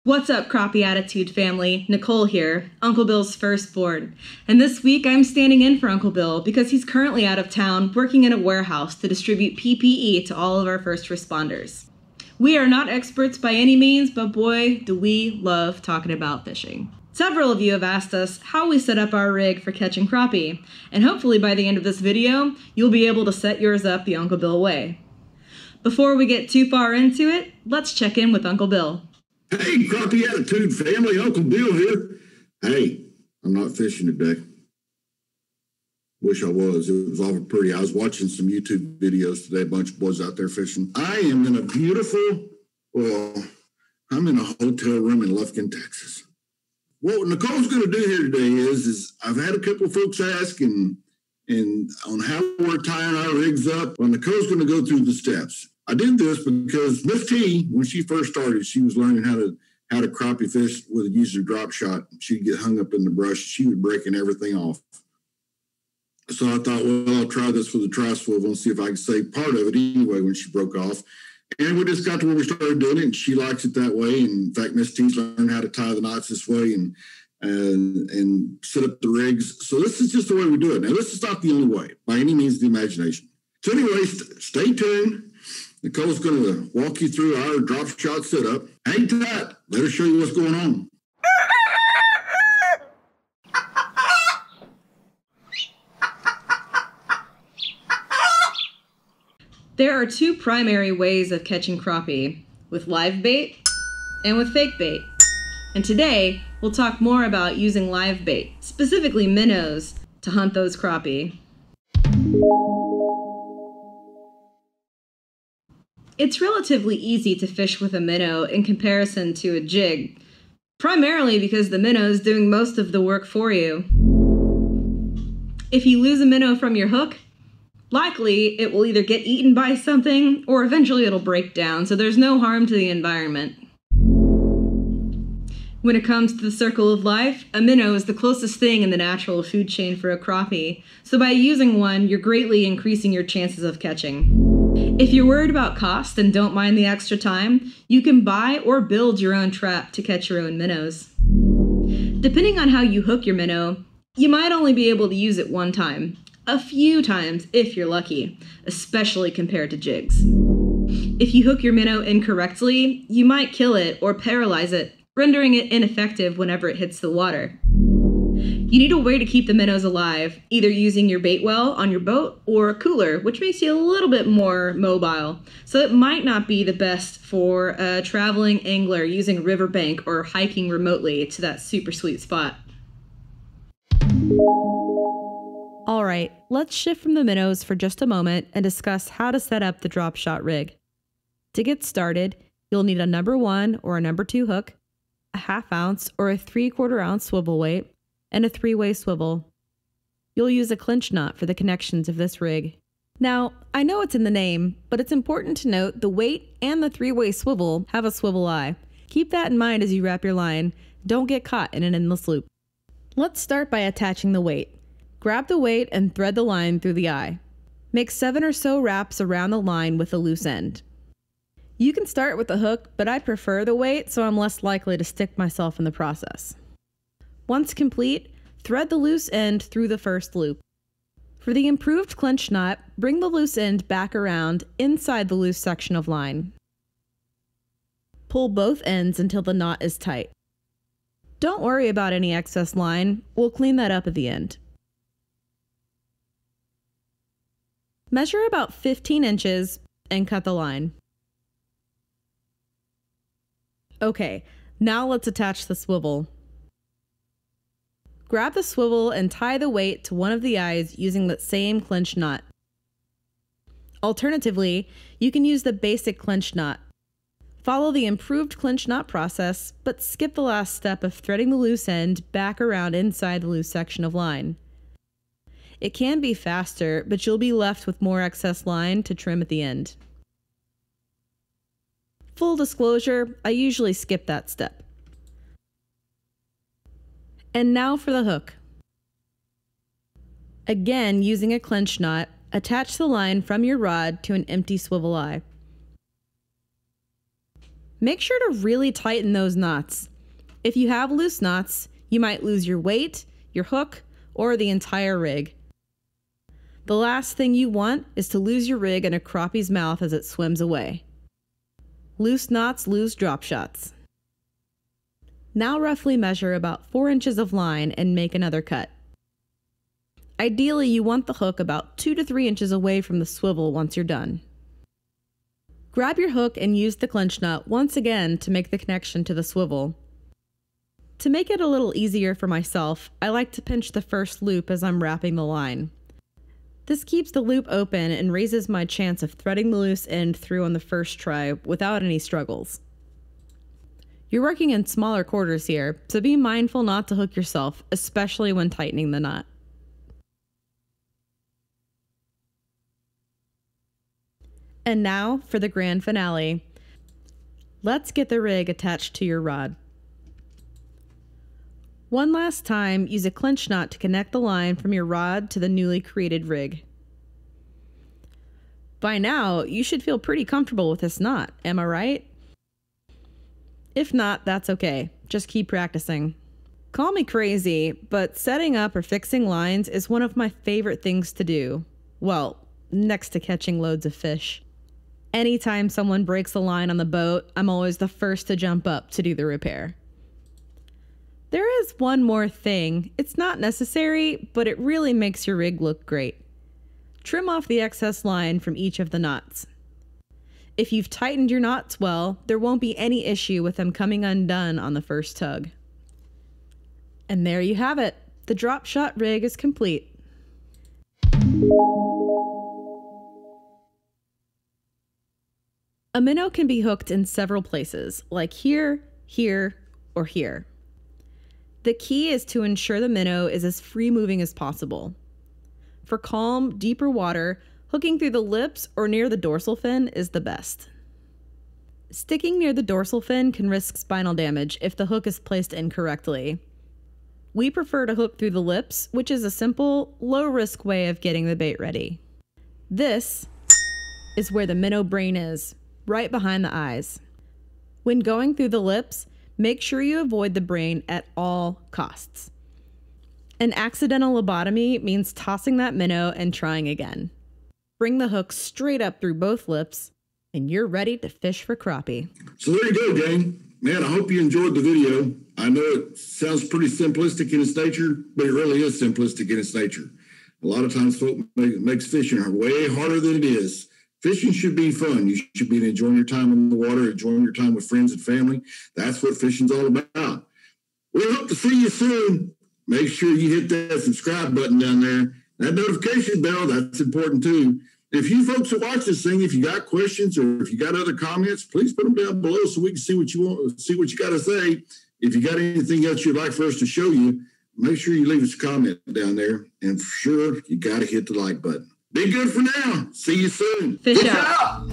What's up, Crappie Attitude family? Nicole here, Uncle Bill's firstborn. And this week I'm standing in for Uncle Bill because he's currently out of town working in a warehouse to distribute PPE to all of our first responders. We are not experts by any means, but boy, do we love talking about fishing. Several of you have asked us how we set up our rig for catching crappie, and hopefully by the end of this video, you'll be able to set yours up the Uncle Bill way. Before we get too far into it, let's check in with Uncle Bill. Hey, Crappie Attitude family, Uncle Bill here. Hey, I'm not fishing today. Wish I was. It was awful pretty. I was watching some YouTube videos today, a bunch of boys out there fishing. I am in a beautiful, I'm in a hotel room in Lufkin, Texas. What Nicole's going to do here today is I've had a couple of folks ask and on how we're tying our rigs up. Well, Nicole's going to go through the steps. I did this because Miss T, when she first started, she was learning how to crappie fish with a user drop shot. She'd get hung up in the brush. She was breaking everything off. So I thought, well, I'll try this with a tri-swivel and see if I can save part of it anyway when she broke off. And we just got to where we started doing it, and she likes it that way. And in fact, Miss T's learned how to tie the knots this way and set up the rigs. So this is just the way we do it. Now, this is not the only way, by any means of the imagination. So anyway, stay tuned. Nicole's going to walk you through our drop shot setup. Hang tight. Let her show you what's going on. There are two primary ways of catching crappie, with live bait and with fake bait. And today, we'll talk more about using live bait, specifically minnows, to hunt those crappie. It's relatively easy to fish with a minnow in comparison to a jig, primarily because the minnow is doing most of the work for you. If you lose a minnow from your hook, likely it will either get eaten by something or eventually it'll break down, so there's no harm to the environment. When it comes to the circle of life, a minnow is the closest thing in the natural food chain for a crappie, so by using one, you're greatly increasing your chances of catching. If you're worried about cost and don't mind the extra time, you can buy or build your own trap to catch your own minnows. Depending on how you hook your minnow, you might only be able to use it one time, a few times if you're lucky, especially compared to jigs. If you hook your minnow incorrectly, you might kill it or paralyze it, rendering it ineffective whenever it hits the water. You need a way to keep the minnows alive, either using your bait well on your boat or a cooler, which makes you a little bit more mobile. So it might not be the best for a traveling angler using a riverbank or hiking remotely to that super sweet spot. All right, let's shift from the minnows for just a moment and discuss how to set up the drop shot rig. To get started, you'll need a number 1 or a number 2 hook, a 1/2 ounce or a 3/4 ounce swivel weight, and a 3-way swivel. You'll use a clinch knot for the connections of this rig. Now, I know it's in the name, but it's important to note the weight and the 3-way swivel have a swivel eye. Keep that in mind as you wrap your line. Don't get caught in an endless loop. Let's start by attaching the weight. Grab the weight and thread the line through the eye. Make 7 or so wraps around the line with a loose end. You can start with the hook, but I prefer the weight so I'm less likely to stick myself in the process. Once complete, thread the loose end through the first loop. For the improved clinch knot, bring the loose end back around inside the loose section of line. Pull both ends until the knot is tight. Don't worry about any excess line, we'll clean that up at the end. Measure about 15 inches and cut the line. Okay, now let's attach the swivel. Grab the swivel and tie the weight to one of the eyes using the same clinch knot. Alternatively, you can use the basic clinch knot. Follow the improved clinch knot process, but skip the last step of threading the loose end back around inside the loose section of line. It can be faster, but you'll be left with more excess line to trim at the end. Full disclosure, I usually skip that step. And now for the hook. Again, using a clinch knot, attach the line from your rod to an empty swivel eye. Make sure to really tighten those knots. If you have loose knots, you might lose your weight, your hook, or the entire rig. The last thing you want is to lose your rig in a crappie's mouth as it swims away. Loose knots lose drop shots. Now roughly measure about 4 inches of line and make another cut. Ideally, you want the hook about 2 to 3 inches away from the swivel once you're done. Grab your hook and use the clinch nut once again to make the connection to the swivel. To make it a little easier for myself, I like to pinch the first loop as I'm wrapping the line. This keeps the loop open and raises my chance of threading the loose end through on the first try without any struggles. You're working in smaller quarters here, so be mindful not to hook yourself, especially when tightening the knot. And now for the grand finale. Let's get the rig attached to your rod. One last time, use a clinch knot to connect the line from your rod to the newly created rig. By now, you should feel pretty comfortable with this knot, am I right? If not, that's okay. Just keep practicing. Call me crazy, but setting up or fixing lines is one of my favorite things to do. Well, next to catching loads of fish. Anytime someone breaks a line on the boat, I'm always the first to jump up to do the repair. There is one more thing. It's not necessary, but it really makes your rig look great. Trim off the excess line from each of the knots. If you've tightened your knots well, there won't be any issue with them coming undone on the first tug. And there you have it. The drop shot rig is complete. A minnow can be hooked in several places, like here, here, or here. The key is to ensure the minnow is as free-moving as possible. For calm, deeper water, hooking through the lips or near the dorsal fin is the best. Sticking near the dorsal fin can risk spinal damage if the hook is placed incorrectly. We prefer to hook through the lips, which is a simple, low-risk way of getting the bait ready. This is where the minnow brain is, right behind the eyes. When going through the lips, make sure you avoid the brain at all costs. An accidental lobotomy means tossing that minnow and trying again. Bring the hook straight up through both lips, and you're ready to fish for crappie. So there you go, gang. Man, I hope you enjoyed the video. I know it sounds pretty simplistic in its nature, but it really is simplistic in its nature. A lot of times folk makes fishing way harder than it is. Fishing should be fun. You should be enjoying your time in the water, enjoying your time with friends and family. That's what fishing's all about. We hope to see you soon. Make sure you hit that subscribe button down there. That notification bell, that's important too. If you folks who watch this thing, if you got questions or if you got other comments, please put them down below so we can see what you want, see what you got to say. If you got anything else you'd like for us to show you, make sure you leave us a comment down there. And for sure, you got to hit the like button. Be good for now. See you soon. Fish out.